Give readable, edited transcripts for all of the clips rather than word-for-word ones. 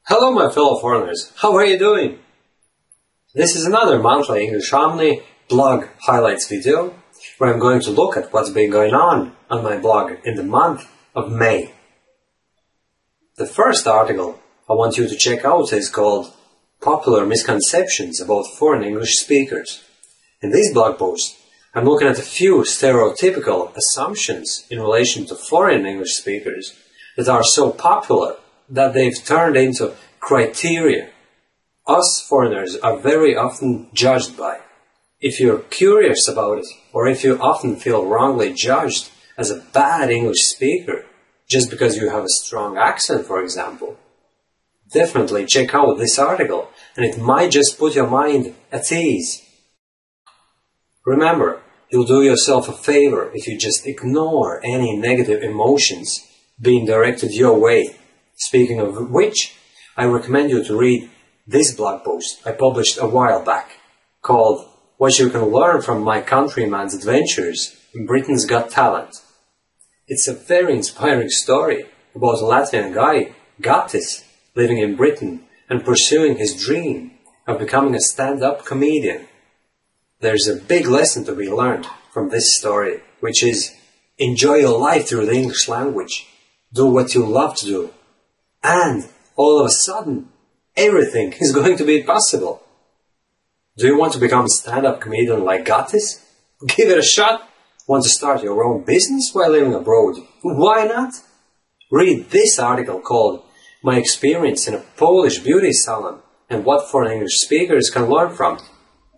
Hello my fellow foreigners, how are you doing? This is another monthly English Omni blog highlights video where I'm going to look at what's been going on my blog in the month of May. The first article I want you to check out is called Popular Misconceptions About Foreign English Speakers. In this blog post, I'm looking at a few stereotypical assumptions in relation to foreign English speakers that are so popular that they've turned into criteria us foreigners are very often judged by. If you're curious about it, or if you often feel wrongly judged as a bad English speaker just because you have a strong accent, for example, definitely check out this article and it might just put your mind at ease. Remember, you'll do yourself a favor if you just ignore any negative emotions being directed your way. Speaking of which, I recommend you to read this blog post I published a while back, called What You Can Learn from My Countryman's Adventures in Britain's Got Talent. It's a very inspiring story about a Latvian guy, Gatis, living in Britain and pursuing his dream of becoming a stand-up comedian. There's a big lesson to be learned from this story, which is enjoy your life through the English language, do what you love to do, and all of a sudden, everything is going to be possible. Do you want to become a stand-up comedian like Gatis? Give it a shot. Want to start your own business while living abroad? Why not? Read this article called My Experience in a Polish Beauty Salon and What Foreign English Speakers Can Learn From,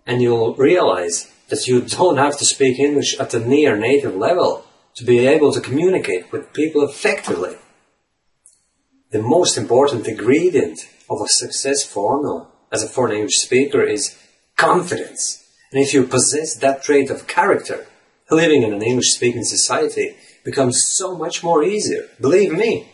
and you'll realize that you don't have to speak English at a near native level to be able to communicate with people effectively. The most important ingredient of a success formula as a foreign English speaker is confidence. And if you possess that trait of character, living in an English-speaking society becomes so much more easier, believe me.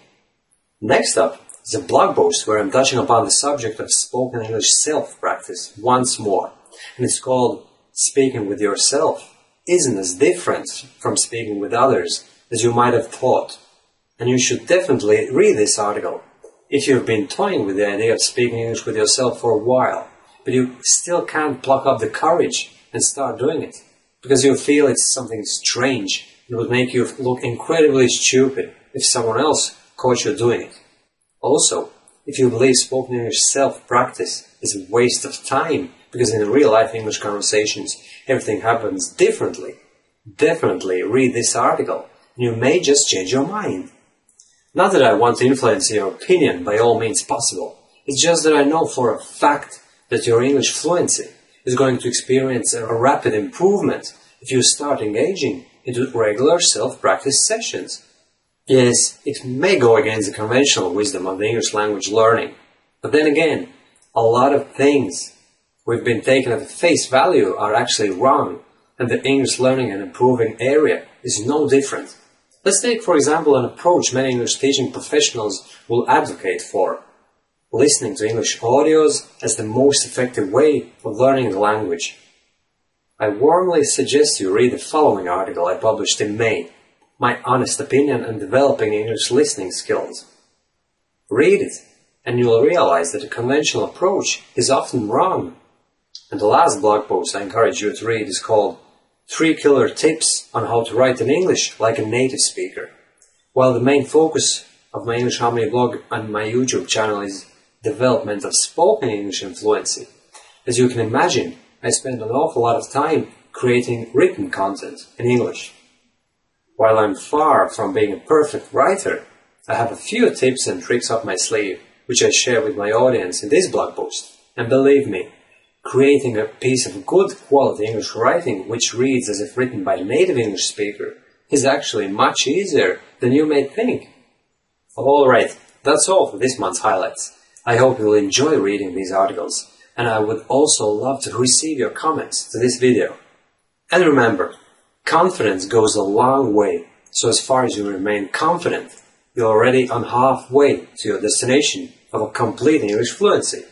Next up is a blog post where I'm touching upon the subject of spoken English self-practice once more. And it's called Speaking with Yourself Isn't as Different from Speaking with Others as You Might Have Thought. And you should definitely read this article if you've been toying with the idea of speaking English with yourself for a while, but you still can't pluck up the courage and start doing it, because you feel it's something strange and would make you look incredibly stupid if someone else caught you doing it. Also, if you believe spoken English self-practice is a waste of time, because in real-life English conversations everything happens differently, definitely read this article and you may just change your mind. Not that I want to influence your opinion by all means possible, it's just that I know for a fact that your English fluency is going to experience a rapid improvement if you start engaging into regular self-practice sessions. Yes, it may go against the conventional wisdom of the English language learning, but then again, a lot of things we've been taken at face value are actually wrong, and the English learning and improving area is no different. Let's take, for example, an approach many English teaching professionals will advocate for: listening to English audios as the most effective way of learning the language. I warmly suggest you read the following article I published in May, My Honest Opinion on Developing English Listening Skills. Read it, and you'll realize that the conventional approach is often wrong. And the last blog post I encourage you to read is called 3 Killer Tips on How to Write in English Like a Native Speaker. While the main focus of my English Harmony blog and my YouTube channel is development of spoken English and fluency, as you can imagine, I spend an awful lot of time creating written content in English. While I'm far from being a perfect writer, I have a few tips and tricks up my sleeve, which I share with my audience in this blog post. And believe me, creating a piece of good quality English writing which reads as if written by a native English speaker is actually much easier than you may think. Alright, that's all for this month's highlights. I hope you'll enjoy reading these articles, and I would also love to receive your comments to this video. And remember, confidence goes a long way, so as far as you remain confident, you're already on halfway to your destination of a complete English fluency.